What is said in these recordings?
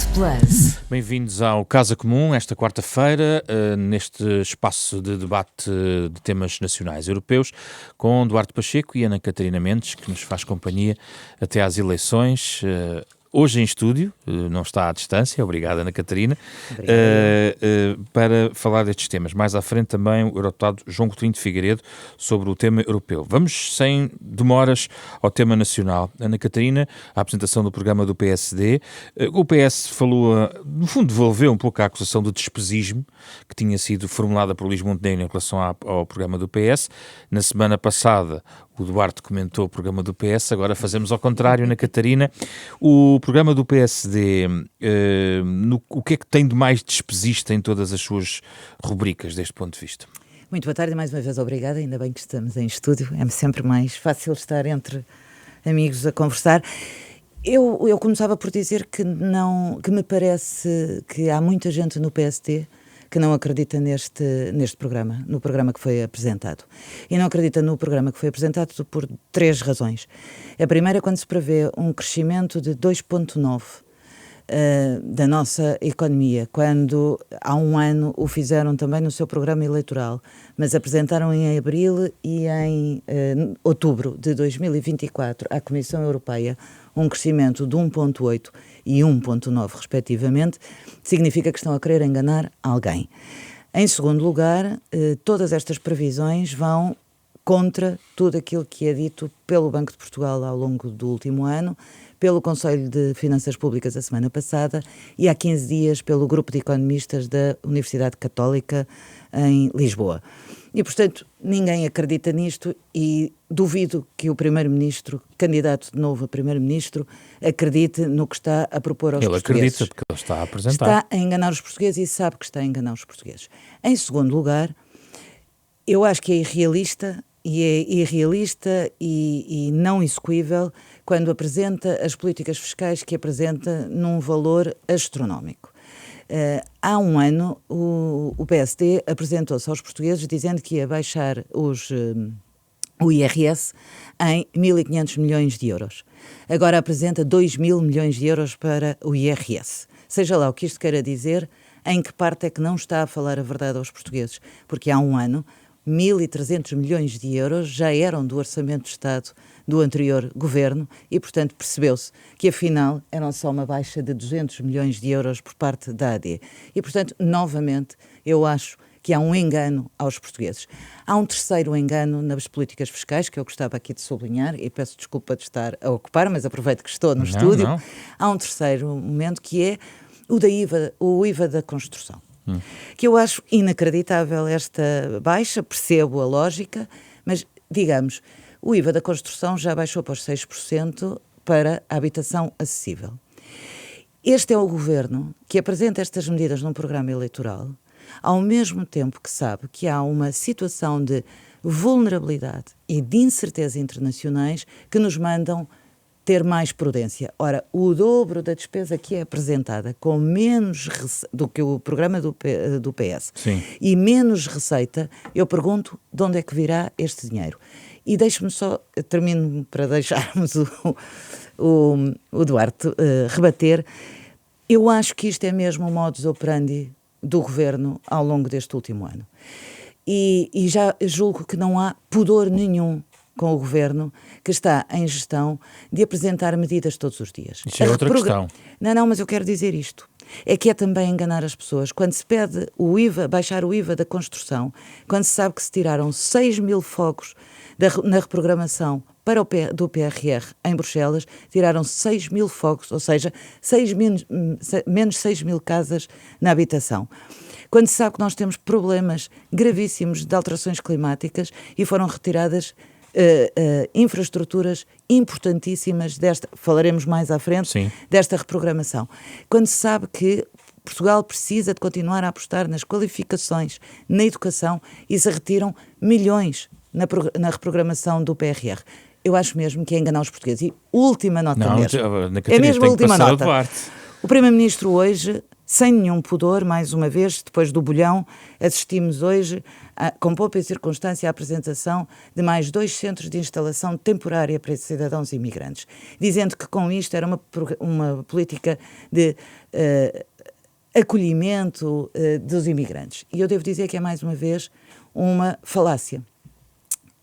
Duarte Plus. Bem-vindos ao Casa Comum, esta quarta-feira, neste espaço de debate de temas nacionais e europeus, com Duarte Pacheco e Ana Catarina Mendes, que nos faz companhia até às eleições. Hoje em estúdio, não está à distância, obrigado Ana Catarina, para falar destes temas. Mais à frente também o eurodeputado João Coutinho de Figueiredo sobre o tema europeu. Vamos sem demoras ao tema nacional. Ana Catarina, a apresentação do programa do PSD. O PS falou, no fundo devolveu um pouco a acusação do despesismo que tinha sido formulada por Luís Montenegro em relação ao programa do PS. Na semana passada o Duarte comentou o programa do PS, agora fazemos ao contrário, Ana Catarina. O programa do PSD, o que é que tem de mais despesista em todas as suas rubricas, deste ponto de vista? Muito boa tarde e mais uma vez obrigada, ainda bem que estamos em estúdio, é sempre mais fácil estar entre amigos a conversar. Eu começava por dizer que me parece que há muita gente no PSD que não acredita neste programa, no programa que foi apresentado. E não acredita no programa que foi apresentado por três razões. A primeira é quando se prevê um crescimento de 2,9% da nossa economia, quando há um ano o fizeram também no seu programa eleitoral, mas apresentaram em abril e em outubro de 2024 à Comissão Europeia um crescimento de 1,8% e 1,9% respectivamente, significa que estão a querer enganar alguém. Em segundo lugar, todas estas previsões vão contra tudo aquilo que é dito pelo Banco de Portugal ao longo do último ano, pelo Conselho de Finanças Públicas a semana passada e há 15 dias pelo Grupo de Economistas da Universidade Católica em Lisboa. E, portanto, ninguém acredita nisto e duvido que o Primeiro-Ministro, candidato de novo a Primeiro-Ministro, acredite no que está a propor aos portugueses. Ele acredita porque ele está a apresentar. Está a enganar os portugueses e sabe que está a enganar os portugueses. Em segundo lugar, eu acho que é irrealista e não execuível quando apresenta as políticas fiscais que apresenta num valor astronómico. Há um ano o PSD apresentou-se aos portugueses dizendo que ia baixar o IRS em 1.500 milhões de euros. Agora apresenta 2.000 milhões de euros para o IRS. Seja lá o que isto queira dizer, em que parte é que não está a falar a verdade aos portugueses? Porque há um ano 1.300 milhões de euros já eram do Orçamento de Estado do anterior governo e, portanto, percebeu-se que, afinal, eram só uma baixa de 200 milhões de euros por parte da AD. E, portanto, novamente, eu acho que há um engano aos portugueses. Há um terceiro engano nas políticas fiscais, que eu gostava aqui de sublinhar, e peço desculpa de estar a ocupar, mas aproveito que estou no estúdio. Não. Há um terceiro momento que é o IVA da construção. Que eu acho inacreditável esta baixa, percebo a lógica, mas, digamos, o IVA da construção já baixou para os 6% para a habitação acessível. Este é o governo que apresenta estas medidas num programa eleitoral, ao mesmo tempo que sabe que há uma situação de vulnerabilidade e de incerteza internacionais que nos mandam ter mais prudência. Ora, o dobro da despesa que é apresentada com menos do que o programa do PS Sim. E menos receita, eu pergunto de onde é que virá este dinheiro. E deixe-me só, termino para deixarmos o Duarte rebater, eu acho que isto é mesmo o modus operandi do governo ao longo deste último ano. E já julgo que não há pudor nenhum com o governo que está em gestão de apresentar medidas todos os dias. Isso é outra questão. Não, mas eu quero dizer isto. É que é também enganar as pessoas. Quando se pede o IVA, baixar o IVA da construção, quando se sabe que se tiraram 6.000 fogos na reprogramação do PRR em Bruxelas, tiraram 6.000 fogos, ou seja, menos 6.000 casas na habitação. Quando se sabe que nós temos problemas gravíssimos de alterações climáticas e foram retiradas infraestruturas importantíssimas falaremos mais à frente, Sim, desta reprogramação. Quando se sabe que Portugal precisa de continuar a apostar nas qualificações, na educação e se retiram milhões na reprogramação do PRR. Eu acho mesmo que é enganar os portugueses. E última nota mesmo. É mesmo a última nota. O Primeiro-Ministro hoje, sem nenhum pudor, mais uma vez, depois do bolhão, assistimos hoje com pompa e circunstância, a apresentação de mais 2 centros de instalação temporária para cidadãos imigrantes, dizendo que com isto era uma política de acolhimento dos imigrantes. E eu devo dizer que é, mais uma vez, uma falácia.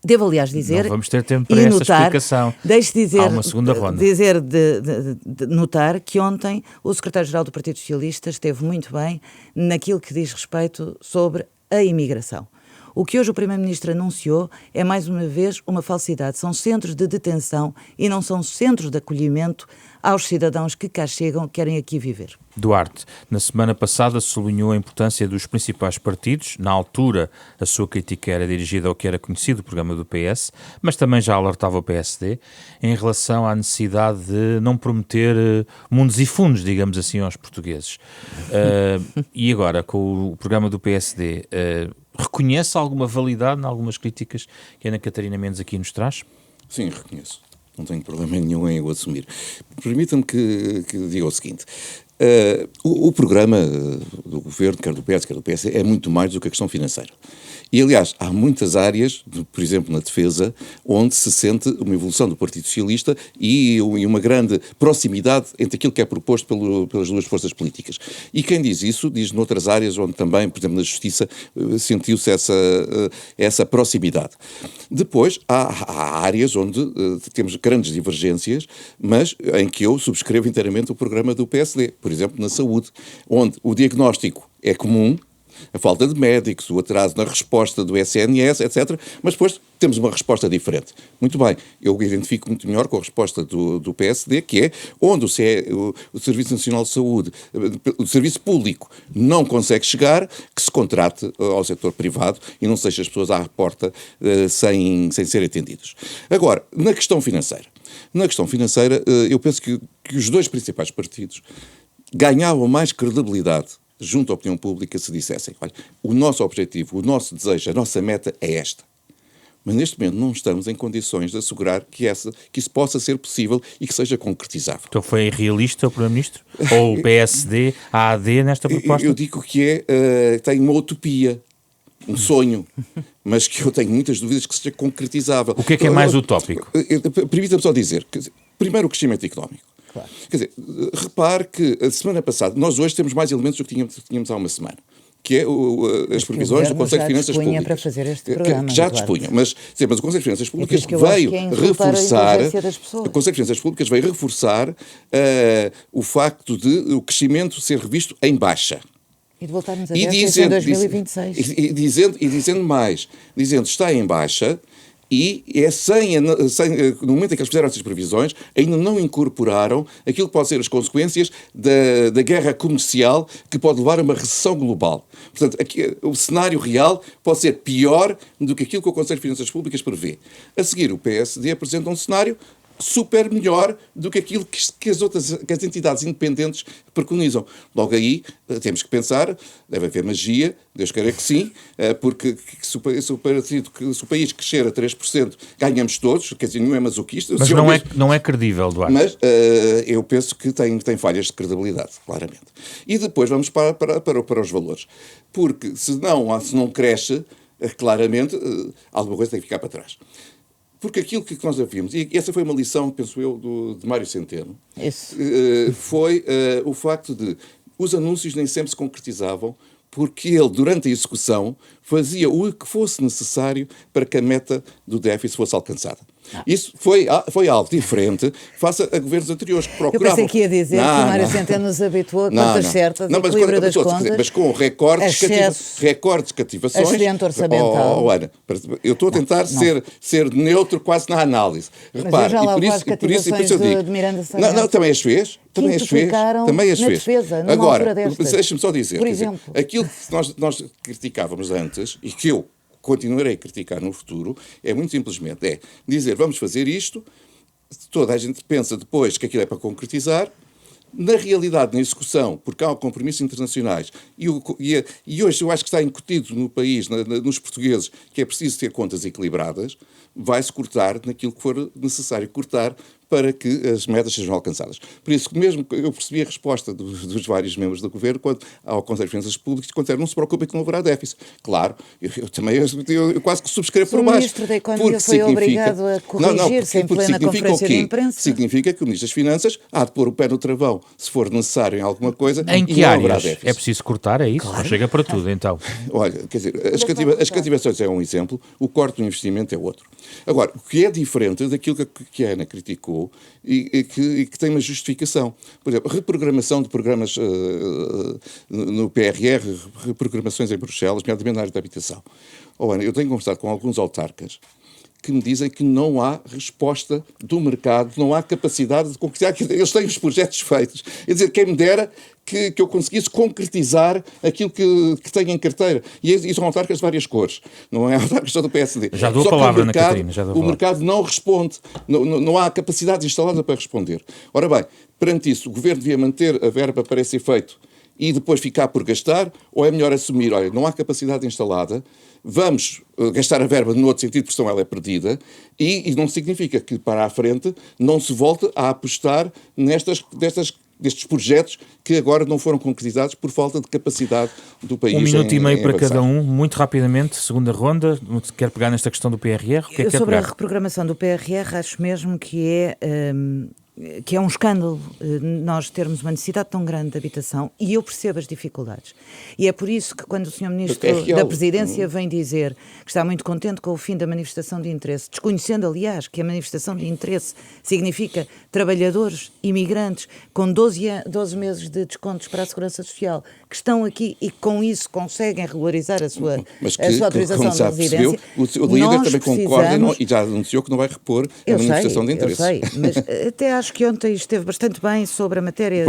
Devo, aliás, dizer... Não vamos ter tempo para esta explicação. Deixe dizer, há uma segunda ronda. de notar que ontem o secretário-geral do Partido Socialista esteve muito bem naquilo que diz respeito sobre a imigração. O que hoje o Primeiro-Ministro anunciou é, mais uma vez, uma falsidade. São centros de detenção e não são centros de acolhimento aos cidadãos que cá chegam, querem aqui viver. Duarte, na semana passada sublinhou a importância dos principais partidos. Na altura, a sua crítica era dirigida ao que era conhecido o programa do PS, mas também já alertava o PSD em relação à necessidade de não prometer mundos e fundos, digamos assim, aos portugueses. E agora, com o programa do PSD, reconhece alguma validade em algumas críticas que a Ana Catarina Mendes aqui nos traz? Sim, reconheço. Não tenho problema nenhum em o assumir. Permita-me que diga o seguinte. O programa do governo, quer do PS, quer do PS, é muito mais do que a questão financeira. E, aliás, há muitas áreas, por exemplo, na defesa, onde se sente uma evolução do Partido Socialista e uma grande proximidade entre aquilo que é proposto pelas duas forças políticas. E quem diz isso, diz noutras áreas onde também, por exemplo, na Justiça, sentiu-se essa proximidade. Depois, há áreas onde temos grandes divergências, mas em que eu subscrevo inteiramente o programa do PSD. Por exemplo, na saúde, onde o diagnóstico é comum, a falta de médicos, o atraso na resposta do SNS, etc. Mas depois temos uma resposta diferente. Muito bem, eu identifico muito melhor com a resposta do PSD, que é onde o Serviço Nacional de Saúde, o serviço público, não consegue chegar, que se contrate ao setor privado e não se deixe as pessoas à porta sem ser atendidas. Agora, na questão financeira, eu penso que os dois principais partidos ganhavam mais credibilidade junto à opinião pública se dissessem, olha, o nosso objetivo, o nosso desejo, a nossa meta é esta. Mas neste momento não estamos em condições de assegurar que isso possa ser possível e que seja concretizável. Então foi irrealista o Primeiro-Ministro? Ou o PSD, a AD nesta proposta? Eu digo que tem uma utopia, um sonho, mas que eu tenho muitas dúvidas que seja concretizável. O que é mais utópico? Permita-me só dizer, primeiro o crescimento económico. Claro. Quer dizer, repare que a semana passada, nós hoje temos mais elementos do que tínhamos há uma semana, que é as previsões do Conselho de Finanças Públicas. Para fazer este programa, que já dispunham, mas o Conselho de Finanças Públicas veio reforçar, o Conselho de Finanças Públicas veio reforçar o facto de o crescimento ser revisto em baixa. E de voltarmos a déficit em 2026. Dizendo está em baixa. E no momento em que eles fizeram essas previsões, ainda não incorporaram aquilo que pode ser as consequências da guerra comercial que pode levar a uma recessão global. Portanto, aqui, o cenário real pode ser pior do que aquilo que o Conselho de Finanças Públicas prevê. A seguir, o PSD apresenta um cenário super melhor do que aquilo que as entidades independentes preconizam. Logo aí, temos que pensar, deve haver magia, Deus queira que sim, porque se o país crescer a 3%, ganhamos todos, quer dizer, nenhum é masoquista. Mas não é credível, Duarte. Mas eu penso que tem falhas de credibilidade, claramente. E depois vamos para os valores. Porque se não cresce, claramente, alguma coisa tem que ficar para trás. Porque aquilo que nós ouvimos, e essa foi uma lição, penso eu, de Mário Centeno, foi o facto de os anúncios nem sempre se concretizavam, porque ele, durante a execução, fazia o que fosse necessário para que a meta do déficit fosse alcançada. Isso foi algo diferente face a governos anteriores que procuravam... Eu pensei que ia dizer que o Mário Centeno nos habituou a contas certas, equilíbrio das contas, mas com recordes de cativações... Excedente orçamental. Ana, eu estou a tentar ser neutro quase na análise. Repare, mas já lá por isso de Miranda Santos. Não, também as fez. Também as fez. Defesa, numa agora, altura destas. deixa-me só dizer, por exemplo, aquilo que nós criticávamos antes e que eu continuarei a criticar no futuro, é muito simplesmente dizer, vamos fazer isto, toda a gente pensa depois que aquilo é para concretizar, na realidade, na execução, porque há compromissos internacionais, e hoje eu acho que está incutido no país, nos portugueses, que é preciso ter contas equilibradas, vai-se cortar naquilo que for necessário cortar para que as metas sejam alcançadas. Por isso, mesmo que eu percebi a resposta dos vários membros do Governo ao Conselho de Finanças Públicas, quando não se preocupe que não haverá déficit. Claro, eu quase que subscrevo por baixo. O Ministro da Economia foi obrigado a corrigir-se em plena conferência de imprensa. Significa que o Ministro das Finanças há de pôr o pé no travão, se for necessário em alguma coisa, em que áreas é preciso cortar, é isso? Claro. Não chega para tudo, então. Olha, quer dizer, as cativações é um exemplo, o corte do investimento é outro. Agora, o que é diferente daquilo que a Ana criticou e que tem uma justificação. Por exemplo, reprogramação de programas no PRR, reprogramações em Bruxelas, nomeadamente na área da habitação. Ana, eu tenho conversado com alguns autarcas que me dizem que não há resposta do mercado, não há capacidade de concretizar, eles têm os projetos feitos. Quer dizer, quem me dera que eu conseguisse concretizar aquilo que tenho em carteira. E são autarcas de várias cores, não é autarcas só do PSD. Já dou a palavra, Ana Catarina. O mercado não responde, não há capacidade instalada para responder. Ora bem, perante isso, o Governo devia manter a verba para esse efeito e depois ficar por gastar, ou é melhor assumir, olha, não há capacidade instalada, vamos gastar a verba no outro sentido, porque senão ela é perdida, e não significa que para a frente não se volte a apostar destes projetos que agora não foram concretizados por falta de capacidade do país. 1 minuto e meio para cada um, muito rapidamente, segunda ronda, quer pegar nesta questão do PRR? O que é que sobre a reprogramação do PRR, acho mesmo que é um escândalo nós termos uma necessidade tão grande de habitação, e eu percebo as dificuldades. E é por isso que quando o Sr. Ministro da Presidência vem dizer que está muito contente com o fim da manifestação de interesse, desconhecendo, aliás, que a manifestação de interesse significa trabalhadores, imigrantes, com 12 meses de descontos para a Segurança Social, que estão aqui e com isso conseguem regularizar a sua autorização de residência. O líder também concorda e já anunciou que não vai repor a manifestação de interesse. Eu sei, mas até acho que ontem esteve bastante bem sobre a matéria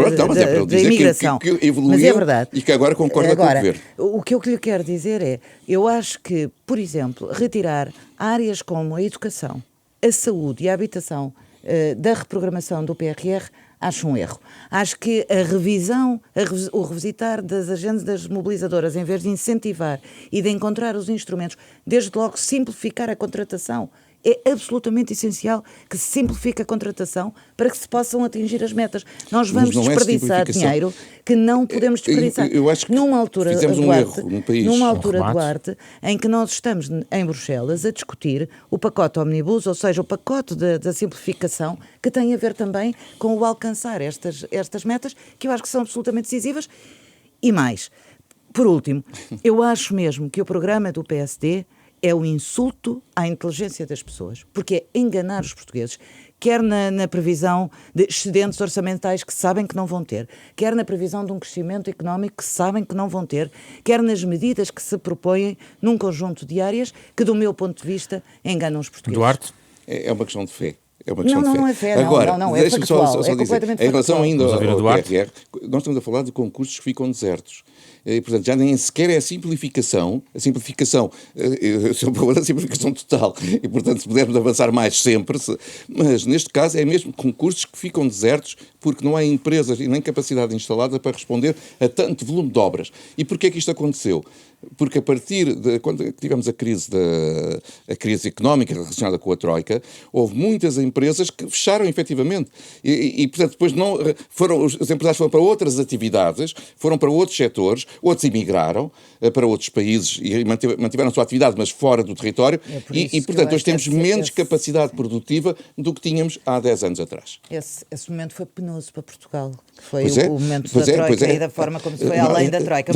da imigração. Que evoluiu, mas é verdade. E que agora concorda com o Governo. O que eu lhe quero dizer é, eu acho que, por exemplo, retirar áreas como a educação, a saúde e a habitação da reprogramação do PRR, acho um erro. Acho que a revisão, o revisitar das agendas mobilizadoras, em vez de incentivar e de encontrar os instrumentos, desde logo simplificar a contratação, é absolutamente essencial que se simplifique a contratação para que se possam atingir as metas. Nós vamos desperdiçar dinheiro que não podemos desperdiçar. Eu acho que numa altura, Duarte, em que nós estamos em Bruxelas a discutir o pacote Omnibus, ou seja, o pacote da simplificação, que tem a ver também com o alcançar estas metas, que eu acho que são absolutamente decisivas. E mais, por último, eu acho mesmo que o programa do PSD é um insulto à inteligência das pessoas, porque é enganar os portugueses, quer na previsão de excedentes orçamentais que sabem que não vão ter, quer na previsão de um crescimento económico que sabem que não vão ter, quer nas medidas que se propõem num conjunto de áreas que, do meu ponto de vista, enganam os portugueses. Duarte? É uma questão de fé. Não é fé, agora, não, é factual, é completamente em relação ainda ao PRR, nós estamos a falar de concursos que ficam desertos. E, portanto, já nem sequer é a simplificação, sou a favor da simplificação total, e, portanto, se pudermos avançar mais sempre, mas neste caso é mesmo concursos que ficam desertos porque não há empresas e nem capacidade instalada para responder a tanto volume de obras. E porquê é que isto aconteceu? Porque a partir de quando tivemos a crise económica relacionada com a Troika, houve muitas empresas que fecharam efetivamente e portanto, depois os empresários foram para outras atividades, foram para outros setores, outros emigraram para outros países e mantiveram a sua atividade, mas fora do território, e portanto, hoje temos menos capacidade produtiva do que tínhamos há 10 anos atrás. Esse momento foi penoso para Portugal, foi o momento da Troika e da forma como se foi além da Troika.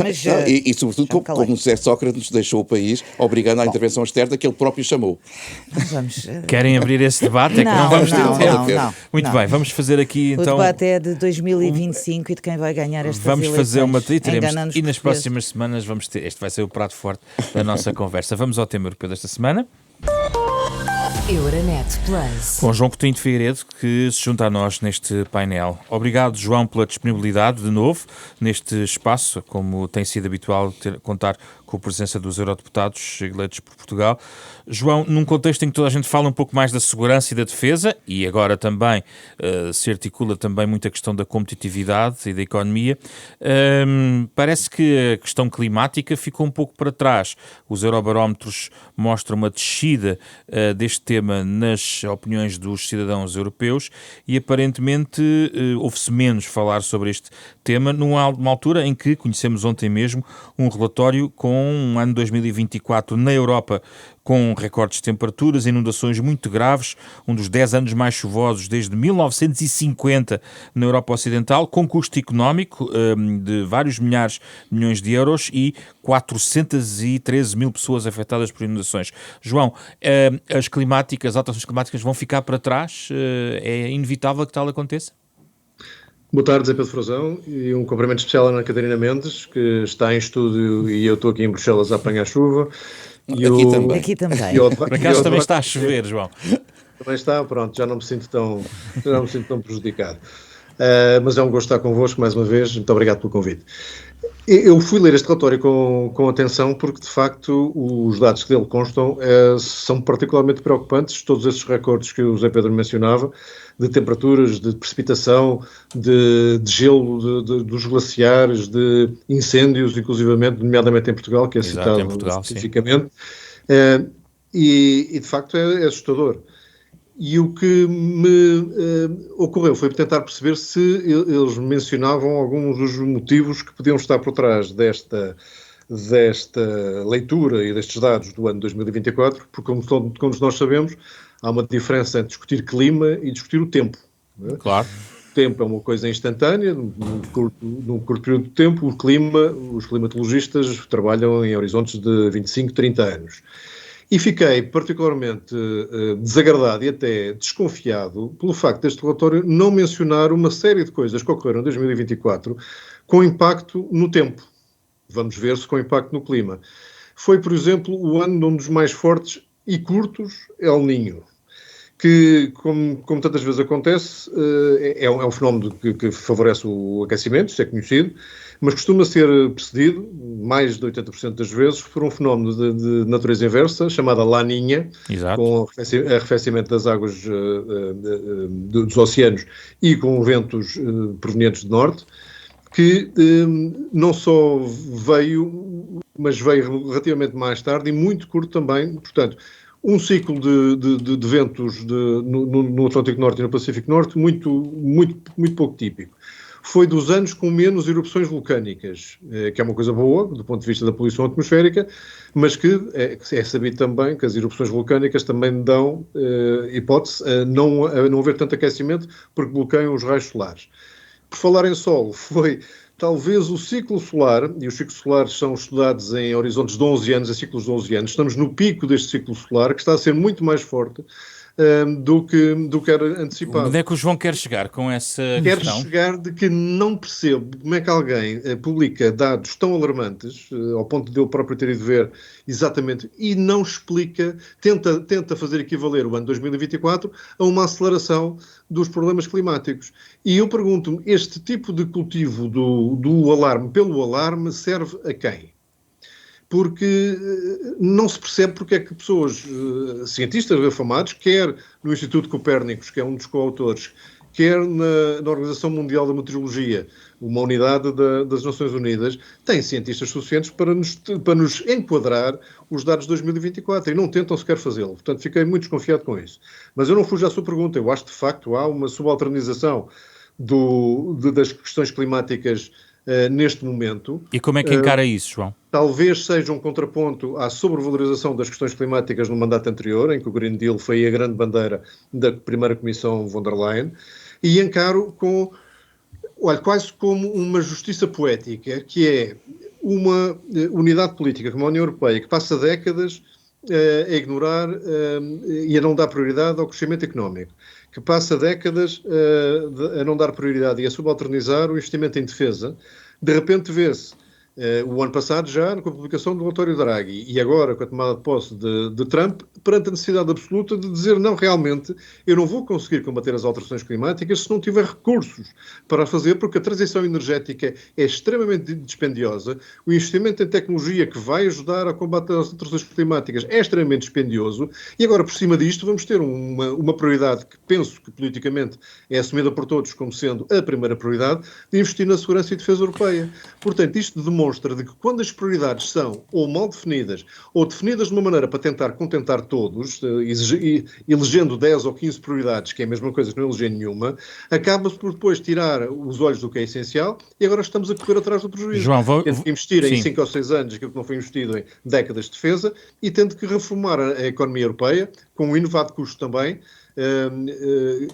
E sobretudo, como José Sócrates deixou o país, obrigando à intervenção externa que ele próprio chamou. Querem abrir esse debate? É que não vamos ter tempo. Muito bem, vamos fazer aqui então... O debate é de 2025 e de quem vai ganhar estas eleições. Vamos fazer uma... E nas próximas semanas vamos ter... Este vai ser o prato forte da nossa conversa. Vamos ao tema europeu desta semana. Euronet Plus. Com João Coutinho de Figueiredo, que se junta a nós neste painel. Obrigado, João, pela disponibilidade de novo neste espaço, como tem sido habitual contar com a presença dos eurodeputados eleitos por Portugal. João, num contexto em que toda a gente fala um pouco mais da segurança e da defesa, e agora também se articula também muito a questão da competitividade e da economia, parece que a questão climática ficou um pouco para trás. Os eurobarómetros mostram uma descida deste tema nas opiniões dos cidadãos europeus e aparentemente ouve-se menos falar sobre este tema numa altura em que conhecemos ontem mesmo um relatório com um ano 2024 na Europa com recordes de temperaturas, inundações muito graves, um dos 10 anos mais chuvosos desde 1950 na Europa Ocidental, com custo económico de vários milhões de euros e 413 mil pessoas afetadas por inundações. João, as alterações climáticas vão ficar para trás? É inevitável que tal aconteça? Boa tarde, Zé Pedro Frazão, e um cumprimento especial à Ana Catarina Mendes, que está em estúdio e eu estou aqui em Bruxelas a apanhar chuva. Aqui também. Por acaso também está a chover, João. Também está, pronto, já não me sinto tão prejudicado. Mas é um gosto estar convosco mais uma vez, muito obrigado pelo convite. Eu fui ler este relatório com atenção porque, de facto, os dados que dele constam são particularmente preocupantes, todos esses recordes que o Zé Pedro mencionava, de temperaturas, de precipitação, de gelo dos glaciares, de incêndios, inclusivamente, nomeadamente em Portugal, que é citado especificamente, e de facto é assustador. E o que me ocorreu foi tentar perceber se eles mencionavam alguns dos motivos que podiam estar por trás desta leitura e destes dados do ano 2024, porque como nós sabemos, há uma diferença entre discutir clima e discutir o tempo. Não é? Claro. O tempo é uma coisa instantânea, num curto período de tempo. Os climatologistas trabalham em horizontes de 25, 30 anos. E fiquei particularmente desagradado e até desconfiado pelo facto deste relatório não mencionar uma série de coisas que ocorreram em 2024 com impacto no tempo. Vamos ver se com impacto no clima. Foi, por exemplo, o ano de um dos mais fortes e curtos, El Niño, que, como tantas vezes acontece, é um fenómeno que favorece o aquecimento, isso é conhecido, mas costuma ser precedido, mais de 80% das vezes, por um fenómeno de natureza inversa, chamada La Niña, com arrefecimento das águas dos oceanos e com ventos provenientes do norte, que não só veio, mas veio relativamente mais tarde e muito curto também. Portanto, um ciclo de ventos no Atlântico Norte e no Pacífico Norte muito pouco típico. Foi dos anos com menos erupções vulcânicas, que é uma coisa boa do ponto de vista da poluição atmosférica, mas que é sabido também que as erupções vulcânicas também dão hipótese a não haver tanto aquecimento porque bloqueiam os raios solares. Por falar em Sol, foi talvez o ciclo solar, e os ciclos solares são estudados em horizontes de 11 anos, em ciclos de 11 anos, estamos no pico deste ciclo solar, que está a ser muito mais forte do que era antecipado. Onde é que o João quer chegar com essa questão? Quero chegar de que não percebo como é que alguém publica dados tão alarmantes, ao ponto de eu próprio ter ido ver exatamente, e não explica, tenta fazer equivaler o ano 2024 a uma aceleração dos problemas climáticos. E eu pergunto-me, este tipo de cultivo do alarme pelo alarme serve a quem? Porque não se percebe porque é que pessoas, cientistas afamados, quer no Instituto Copérnicos, que é um dos coautores, quer na Organização Mundial da Meteorologia, uma unidade das Nações Unidas, têm cientistas suficientes para nos enquadrar os dados de 2024 e não tentam sequer fazê-lo. Portanto, fiquei muito desconfiado com isso. Mas eu não fujo à sua pergunta. Eu acho que, de facto, há uma subalternização das questões climáticas neste momento. E como é que encara isso, João? Talvez seja um contraponto à sobrevalorização das questões climáticas no mandato anterior, em que o Green Deal foi a grande bandeira da primeira Comissão von der Leyen, e encaro quase como uma justiça poética, que é uma unidade política como a União Europeia, que passa décadas a ignorar e a não dar prioridade ao crescimento económico, que passa décadas a não dar prioridade e a subalternizar o investimento em defesa. De repente vê-se o ano passado já com a publicação do relatório Draghi e agora com a tomada de posse de Trump, perante a necessidade absoluta de dizer não, realmente eu não vou conseguir combater as alterações climáticas se não tiver recursos para fazer, porque a transição energética é extremamente dispendiosa, o investimento em tecnologia que vai ajudar a combater as alterações climáticas é extremamente dispendioso e agora por cima disto vamos ter uma prioridade que penso que politicamente é assumida por todos como sendo a primeira prioridade, de investir na segurança e defesa europeia. Portanto, isto demonstra demonstra de que quando as prioridades são ou mal definidas ou definidas de uma maneira para tentar contentar todos, elegendo 10 ou 15 prioridades, que é a mesma coisa que não eleger nenhuma, acaba-se por depois tirar os olhos do que é essencial e agora estamos a correr atrás do prejuízo. João, tendo que investir em sim. 5 ou 6 anos aquilo que não foi investido em décadas de defesa e tendo que reformar a economia europeia com um elevado custo também,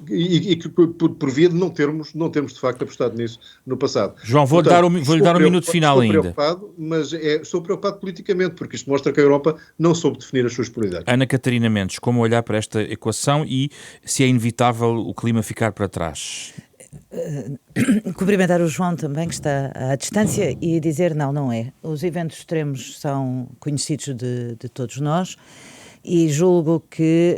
e que por via de não termos de facto apostado nisso no passado. João, vou-lhe dar um minuto final ainda. Mas estou preocupado politicamente, porque isto mostra que a Europa não soube definir as suas prioridades. Ana Catarina Mendes, como olhar para esta equação e se é inevitável o clima ficar para trás? Cumprimentar o João também, que está à distância, e dizer não é. Os eventos extremos são conhecidos de todos nós. E julgo que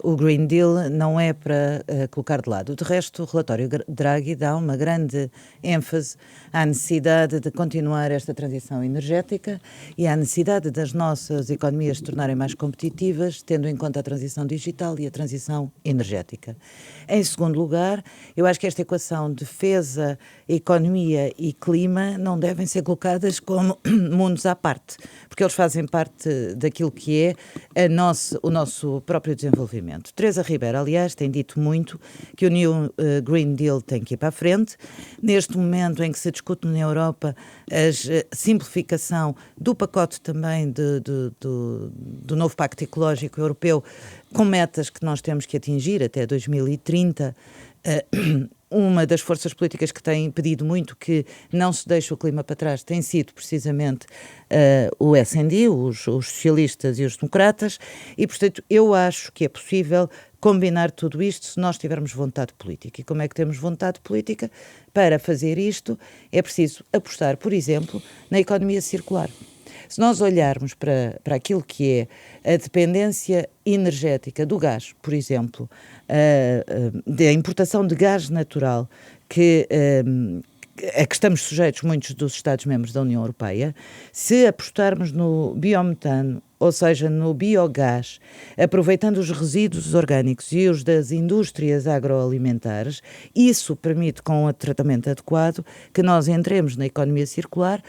o Green Deal não é para colocar de lado. De resto, o relatório Draghi dá uma grande ênfase à necessidade de continuar esta transição energética e à necessidade das nossas economias se tornarem mais competitivas, tendo em conta a transição digital e a transição energética. Em segundo lugar, eu acho que esta equação defesa, economia e clima não devem ser colocadas como mundos à parte, porque eles fazem parte daquilo que é o nosso próprio desenvolvimento. Teresa Ribeiro, aliás, tem dito muito que o New Green Deal tem que ir para a frente. Neste momento em que se discute na Europa a simplificação do pacote também do novo Pacto Ecológico Europeu, com metas que nós temos que atingir até 2030, uma das forças políticas que tem pedido muito que não se deixe o clima para trás tem sido precisamente o SD, os socialistas e os democratas, e portanto eu acho que é possível combinar tudo isto se nós tivermos vontade política. E como é que temos vontade política? Para fazer isto é preciso apostar, por exemplo, na economia circular. Se nós olharmos para aquilo que é a dependência energética do gás, por exemplo, da importação de gás natural a que estamos sujeitos muitos dos Estados-membros da União Europeia, se apostarmos no biometano, ou seja, no biogás, aproveitando os resíduos orgânicos e os das indústrias agroalimentares, isso permite, com o tratamento adequado, que nós entremos na economia circular,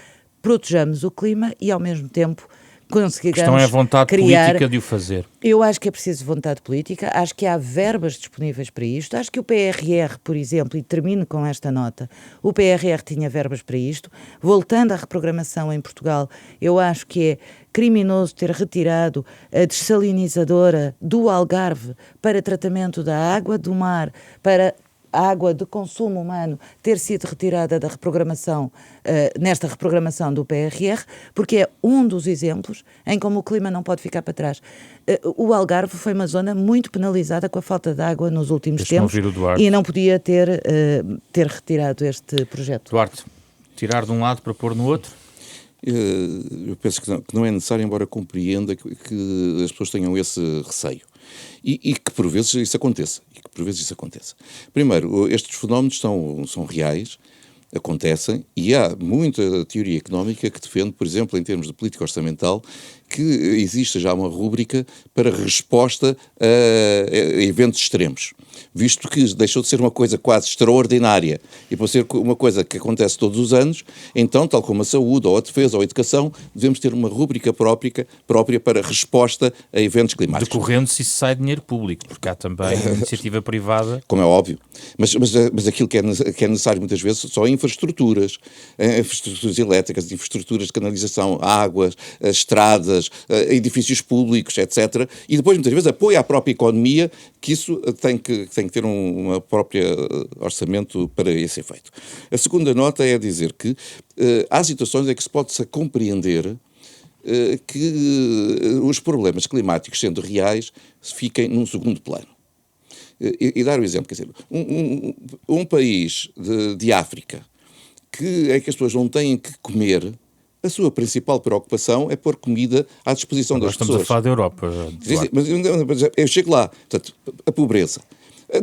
protejamos o clima e, ao mesmo tempo, conseguimos criar... A questão é a vontade política de o fazer. Eu acho que é preciso vontade política, acho que há verbas disponíveis para isto, acho que o PRR, por exemplo, e termino com esta nota, o PRR tinha verbas para isto. Voltando à reprogramação em Portugal, eu acho que é criminoso ter retirado a dessalinizadora do Algarve para tratamento da água do mar, para a água de consumo humano ter sido retirada da reprogramação, nesta reprogramação do PRR, porque é um dos exemplos em como o clima não pode ficar para trás. O Algarve foi uma zona muito penalizada com a falta de água nos últimos tempos e não podia ter retirado este projeto. Duarte, tirar de um lado para pôr no outro? Eu penso que não é necessário, embora compreenda que as pessoas tenham esse receio. E que por vezes isso aconteça. Primeiro, estes fenómenos são reais, acontecem, e há muita teoria económica que defende, por exemplo, em termos de política orçamental, que exista já uma rúbrica para resposta a eventos extremos. Visto que deixou de ser uma coisa quase extraordinária e para ser uma coisa que acontece todos os anos, então, tal como a saúde, ou a defesa, ou a educação, devemos ter uma rúbrica própria para resposta a eventos climáticos. Decorrendo se isso sai dinheiro público, porque há também iniciativa privada. Como é óbvio. Mas aquilo que é necessário muitas vezes são infraestruturas elétricas, infraestruturas de canalização, águas, estradas, edifícios públicos, etc. E depois, muitas vezes, apoio à própria economia, que isso tem que ter uma própria orçamento para esse efeito. A segunda nota é dizer que há situações em que se pode-se compreender que os problemas climáticos, sendo reais, fiquem num segundo plano. E dar o exemplo, quer dizer, um país de África em que as pessoas não têm que comer, a sua principal preocupação é pôr comida à disposição das pessoas. Estamos a falar da Europa. Sim, mas eu chego lá. Portanto, a pobreza.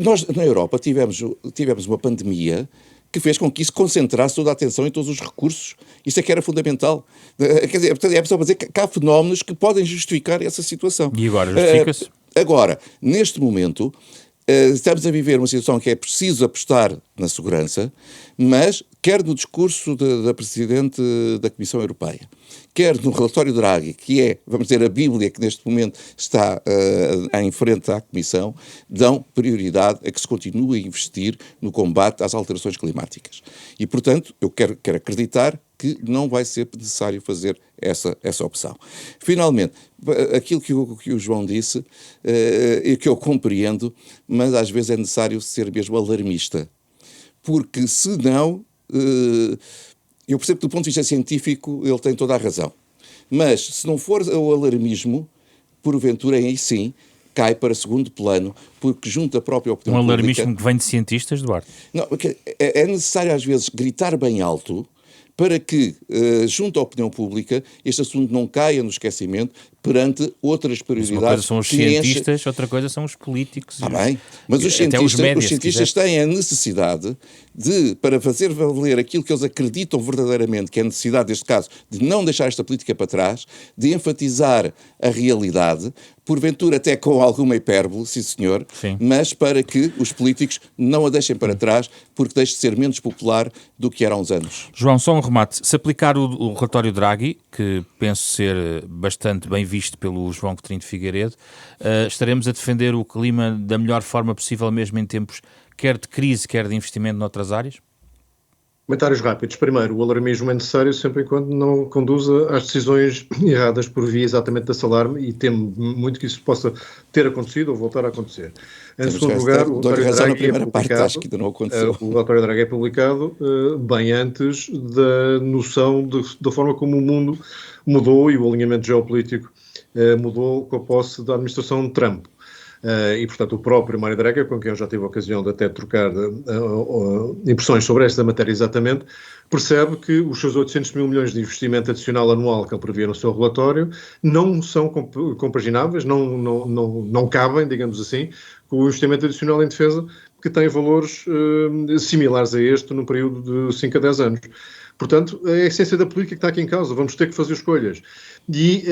Nós, na Europa, tivemos uma pandemia que fez com que isso concentrasse toda a atenção em todos os recursos. Isso é que era fundamental. Quer dizer, é preciso dizer que há fenómenos que podem justificar essa situação. E agora justifica-se? Agora, neste momento, Estamos a viver uma situação que é preciso apostar na segurança, mas quer no discurso da Presidente da Comissão Europeia, quer no relatório Draghi, que é, vamos dizer, a Bíblia que neste momento está em frente à Comissão, dão prioridade a que se continue a investir no combate às alterações climáticas. E, portanto, eu quero acreditar que não vai ser necessário fazer essa opção. Finalmente, aquilo que o João disse, e que eu compreendo, mas às vezes é necessário ser mesmo alarmista. Porque, se não, eu percebo que do ponto de vista científico ele tem toda a razão. Mas, se não for o alarmismo, porventura aí sim, cai para segundo plano, porque junto à própria opinião pública... Um alarmismo que vem de cientistas, Duarte? Não, é necessário às vezes gritar bem alto para que, junto à opinião pública, este assunto não caia no esquecimento perante outras prioridades. Mas uma coisa são os cientistas, outra coisa são os políticos. Está bem, mas os cientistas têm a necessidade de, para fazer valer aquilo que eles acreditam verdadeiramente, que é a necessidade, neste caso, de não deixar esta política para trás, de enfatizar a realidade, porventura até com alguma hipérbole, sim senhor, sim, mas para que os políticos não a deixem para trás, porque deixe de ser menos popular do que era há uns anos. João, só um remate. Se aplicar o relatório Draghi, que penso ser bastante bem visto pelo João Coutinho de Figueiredo, estaremos a defender o clima da melhor forma possível, mesmo em tempos quer de crise, quer de investimento noutras áreas? Comentários rápidos. Primeiro, o alarmismo é necessário sempre enquanto não conduza às decisões erradas por via exatamente desse alarme, e temo muito que isso possa ter acontecido ou voltar a acontecer. Em segundo lugar, o relatório Draghi é publicado, acho que ainda não aconteceu. O relatório Draghi é publicado bem antes da noção da forma como o mundo mudou e o alinhamento geopolítico mudou com a posse da administração de Trump. E, portanto, o próprio Mário Draghi, com quem eu já tive a ocasião de até trocar impressões sobre esta matéria exatamente, percebe que os seus 800 mil milhões de investimento adicional anual que ele previa no seu relatório não são compagináveis, não cabem, digamos assim, com o investimento adicional em defesa, que tem valores similares a este num período de 5 a 10 anos. Portanto, é a essência da política que está aqui em causa. Vamos ter que fazer escolhas. E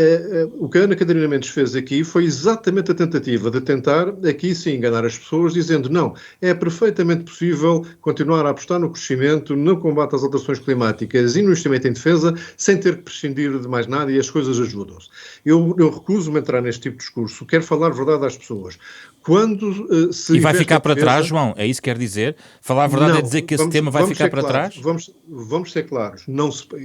o que a Ana Catarina Mendes fez aqui foi exatamente a tentativa de tentar, aqui sim, enganar as pessoas, dizendo não, é perfeitamente possível continuar a apostar no crescimento, no combate às alterações climáticas e no investimento em defesa, sem ter que prescindir de mais nada, e as coisas ajudam-se. Eu recuso-me a entrar neste tipo de discurso. Quero falar verdade às pessoas. E vai ficar para trás, João? É isso que quer dizer? Falar a verdade é dizer que esse tema vai ficar para trás? Vamos ser claros.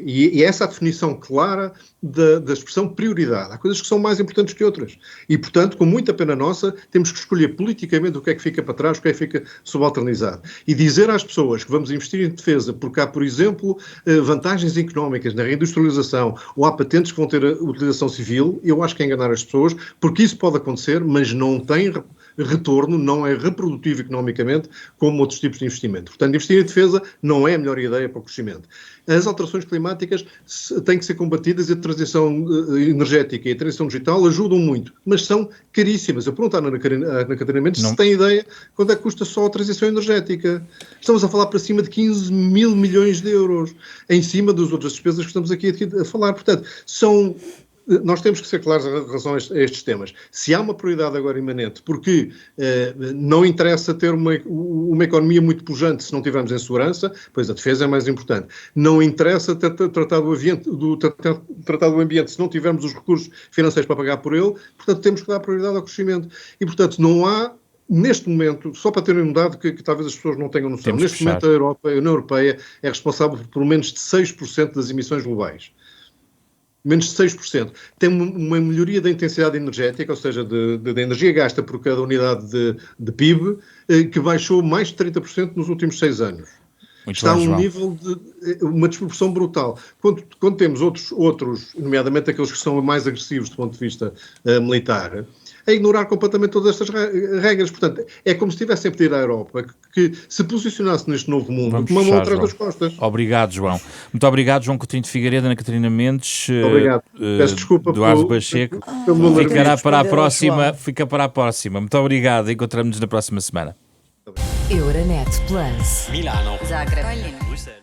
E essa é a definição clara da expressão prioridade. Há coisas que são mais importantes que outras. E, portanto, com muita pena nossa, temos que escolher politicamente o que é que fica para trás, o que é que fica subalternizado. E dizer às pessoas que vamos investir em defesa porque há, por exemplo, vantagens económicas na reindustrialização, ou há patentes que vão ter a utilização civil, eu acho que é enganar as pessoas, porque isso pode acontecer, mas não tem retorno, não é reprodutivo economicamente como outros tipos de investimento. Portanto, investir em defesa não é a melhor ideia para o crescimento. As alterações climáticas têm que ser combatidas, e a transição energética e a transição digital ajudam muito, mas são caríssimas. Eu pergunto à Ana Catarina Mendes se tem ideia quanto é que custa só a transição energética. Estamos a falar para cima de 15 mil milhões de euros, em cima das outras despesas que estamos aqui a falar. Portanto, nós temos que ser claros em relação a estes temas. Se há uma prioridade agora imanente, porque não interessa ter uma economia muito pujante se não tivermos em segurança, pois a defesa é mais importante. Não interessa tratar do ambiente se não tivermos os recursos financeiros para pagar por ele, portanto temos que dar prioridade ao crescimento. E, portanto, não há, neste momento, só para terem um dado que talvez as pessoas não tenham noção, neste momento a União Europeia é responsável por pelo menos de 6% das emissões globais. Menos de 6%. Tem uma melhoria da intensidade energética, ou seja, da energia gasta por cada unidade de PIB, que baixou mais de 30% nos últimos 6 anos. Está a um nível de uma desproporção brutal. Quando temos outros, nomeadamente aqueles que são mais agressivos do ponto de vista militar, a ignorar completamente todas estas regras. Portanto, é como se estivesse a pedir à Europa que se posicionasse neste novo mundo com uma mão atrás das costas. Obrigado, João. Muito obrigado, João Coutinho de Figueiredo, Ana Catarina Mendes. Obrigado. Peço desculpa Eduardo Pacheco. Fica para a próxima. Muito obrigado. Encontramos-nos na próxima semana. Euronet Plus. Milano. Zagreb.